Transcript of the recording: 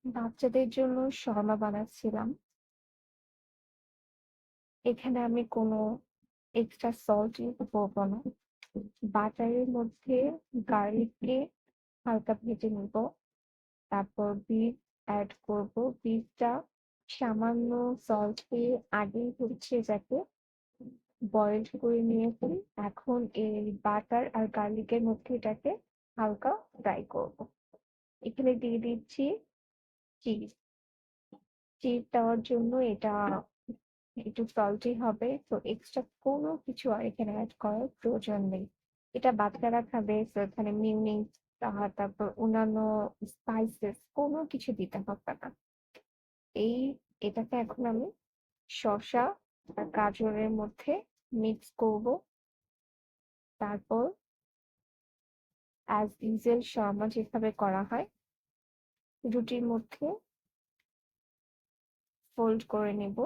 বাচ্চাদের জন্য শর্মা বানাচ্ছিলাম। এখানে আমি কোনো এক্সট্রা সল্ট ইউজ করবো না। বাটারের মধ্যে গার্লিককে হালকা ভেজে নিব। তারপর বিফ অ্যাড করব। বিফটা সামান্য সল্ট দিয়ে আগেই হচ্ছে যাতে বয়েলড করে নিয়েছি। এখন এই বাটার আর গার্লিকের মধ্যে এটাকে হালকা ফ্রাই করব। এখানে দিয়ে দিচ্ছি চিজ। চিজ দেওয়ার জন্য এটা একটু সল্টি হবে, তো এক্সট্রা কোনো কিছু আর এখানে অ্যাড করার প্রয়োজন নেই। এটা বাচ্চারা খাবে, তো এখানে মিউনিস তারপর অন্যান্য স্পাইসেস কোনো কিছু দিতে হবে না। এই এটাকে এখন আমি শসা আর গাজরের মধ্যে মিক্স করব। তারপর অ্যাজ ইউজুয়াল শর্মা যেভাবে করা হয়, রুটির মধ্যে ফোল্ড করে নেব।